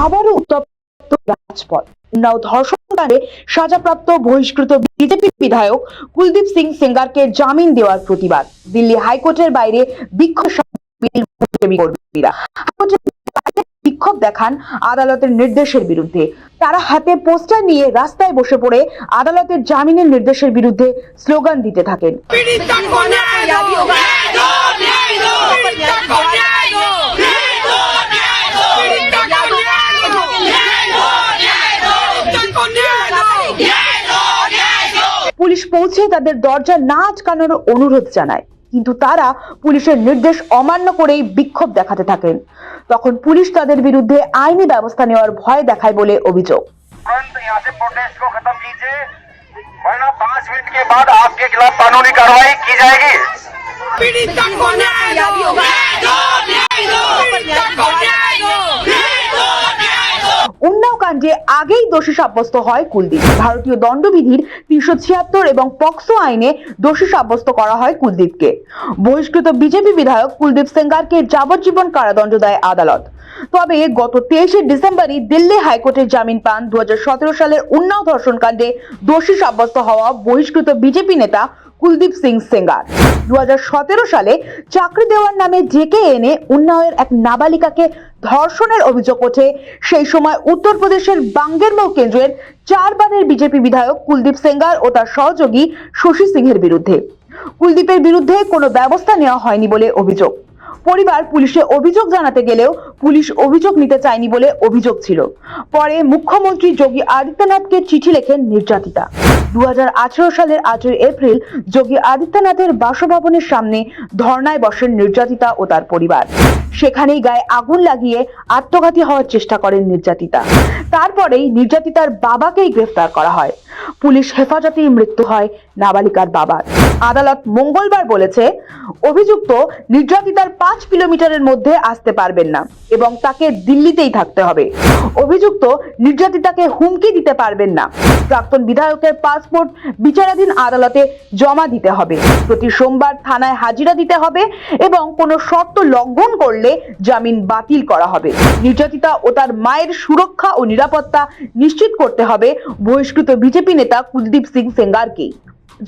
আবারও উত্তপ্ত রাজপথ। উন্নাও ধর্ষণকাণ্ডে সাজাপ্রাপ্ত বহিষ্কৃত বিজেপি বিধায়ক কুলদীপ সিং সেঙ্গারকে জামিন দেওয়ার প্রতিবাদ। দিল্লি হাইকোর্টের বাইরে বিক্ষোভ দেখান আদালতের নির্দেশের বিরুদ্ধে। তারা হাতে পোস্টার নিয়ে রাস্তায় বসে পড়ে আদালতের জামিনের নির্দেশের বিরুদ্ধে স্লোগান দিতে থাকেন। পুলিশ পৌঁছে তাদের দরজা না আটকানোর অনুরোধ জানায়, কিন্তু তারা পুলিশের নির্দেশ অমান্য করেই বিক্ষোভ দেখাতে থাকেন। তখন পুলিশ তাদের বিরুদ্ধে আইনি ব্যবস্থা নেওয়ার ভয় দেখায় বলে অভিযোগ। 5 मिनट के बाद आपके खिलाफ कानूनी कार्रवाई की जाएगी। উন্নাও কাণ্ডে আগেই দোষী সাব্যস্ত হয় কুলদীপ। ভারতীয় দণ্ডবিধির 376 এবং পক্সো আইনে দোষী সাব্যস্ত করা হয় কুলদীপকে। বহিষ্কৃত বিজেপি বিধায়ক কুলদীপ সেঙ্গারকে যাবজ্জীবন কারাদণ্ড দেয় আদালত। তবে গত 23শে ডিসেম্বরই দিল্লি হাইকোর্টের জামিন পান 2017 সালের উন্নাও ধর্ষণ কাণ্ডে দোষী সাব্যস্ত হওয়া বহিষ্কৃত বিজেপি নেতা কুলদীপ সিং সেঙ্গার। 2017 সালে চাকরি দেওয়ার নামে ডেকে এনে উন্নাওয়ের এক নাবালিকাকে ধর্ষণের অভিযোগ ওঠে সেই সময় উত্তরপ্রদেশের বাঙ্গেরমহল কেন্দ্রের 4 বারের বিজেপি বিধায়ক কুলদীপ সেঙ্গার ও তার সহযোগী শশী সিংহের বিরুদ্ধে। কুলদীপের বিরুদ্ধে কোনো ব্যবস্থা নেওয়া হয়নি বলে অভিযোগ। পরিবার পুলিশে অভিযোগ জানাতে গেলেও পুলিশ অভিযোগ নিতে চায়নি বলে অভিযোগ ছিল। পরে মুখ্যমন্ত্রী যোগী আদিত্যনাথকে চিঠি লেখেন নির্যাতিতা। 2018 সালের 8 এপ্রিল যোগী আদিত্যনাথের বাসভবনের সামনে ধর্নায় বসেন নির্যাতিতা ও তার পরিবার। সেখানেই গায়ে আগুন লাগিয়ে আত্মঘাতী হওয়ার চেষ্টা করেন নির্যাতিতা। তারপরেই নির্যাতিতার বাবাকেই গ্রেফতার করা হয়। পুলিশ হেফাজতেই মৃত্যু হয় নাবালিকার বাবার। আদালত মঙ্গলবার বলেছে, অভিযুক্ত নির্যাতিতার 5 কিলোমিটারের মধ্যে আসতে পারবেন না এবং তাকে দিল্লিতেই থাকতে হবে। অভিযুক্ত নির্যাতিতাকে হুমকি দিতে পারবেন না। প্রাক্তন বিধায়কের পাসপোর্ট বিচারাধীন আদালতে জমা দিতে হবে। প্রতি সোমবার থানায় হাজিরা দিতে হবে এবং কোনো শর্ত লঙ্ঘন করলে জামিন বাতিল করা হবে। নির্যাতিতা ও তার মায়ের সুরক্ষা ও নিরাপত্তা নিশ্চিত করতে হবে বহিষ্কৃত বিজেপি নেতা কুলদীপ সিং সেঙ্গারকে।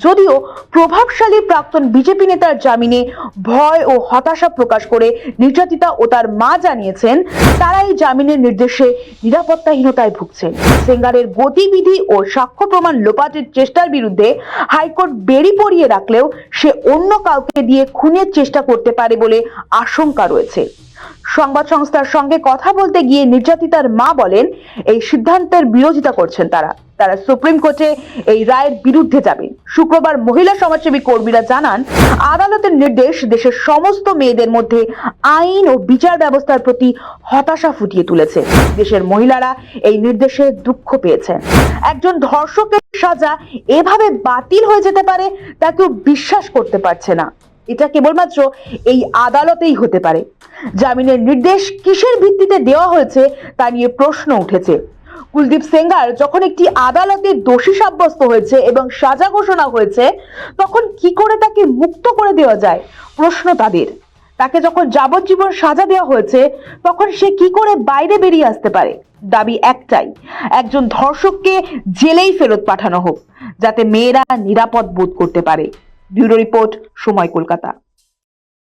যদিও প্রভাবশালী প্রাক্তন বিজেপি নেতার জামিনে ভয় ও হতাশা প্রকাশ করে নির্যাতিতা ও তার মা জানিয়েছেন, তারা এই জামিনের নির্দেশে নিরাপত্তাহীনতায় ভুগছেন। সেঙ্গারের গতিবিধি ও সাক্ষ্য প্রমাণ লোপাটের চেষ্টার বিরুদ্ধে হাইকোর্ট বেরি পড়িয়ে রাখলেও সে অন্য কাউকে দিয়ে খুনের চেষ্টা করতে পারে বলে আশঙ্কা রয়েছে। সংবাদ সংস্থার সঙ্গে কথা বলতে গিয়ে নির্যাতিতার মা বলেন, এই সিদ্ধান্তের বিরোধিতা করছেন তারা সুপ্রিম কোর্টে এই রায়ের বিরুদ্ধে যাবেন। শুক্রবার মহিলা সমাজসেবী কর্মীরা জানান, আদালতের নির্দেশ দেশের সমস্ত মেয়েদের মধ্যে আইন ও বিচার ব্যবস্থার প্রতি হতাশা ফুটিয়ে তুলেছে। দেশের মহিলারা এই নির্দেশে দুঃখ পেয়েছেন। একজন ধর্ষকের সাজা এভাবে বাতিল হয়ে যেতে পারে তা কেউ বিশ্বাস করতে পারছে না। এটা কেবলমাত্র এই আদালতেই হতে পারে। জামিনের নির্দেশ কিসের ভিত্তিতে দেওয়া হয়েছে তা নিয়ে প্রশ্ন উঠেছে। কুলদীপ সেঙ্গার যখন একটি আদালতে দোষী সাব্যস্ত হয়েছে এবং সাজা ঘোষণা হয়েছে, তখন কি করে তাকে মুক্ত করে দেওয়া যায় প্রশ্ন তাদের। তাকে যখন যাবজ্জীবন সাজা দেওয়া হয়েছে, তখন সে কি করে বাইরে বেরিয়ে আসতে পারে? দাবি একটাই, একজন ধর্ষককে জেলেই ফেরত পাঠানো হোক, যাতে মেয়েরা নিরাপদ বোধ করতে পারে। ব্যুরো রিপোর্ট, সময়, কলকাতা।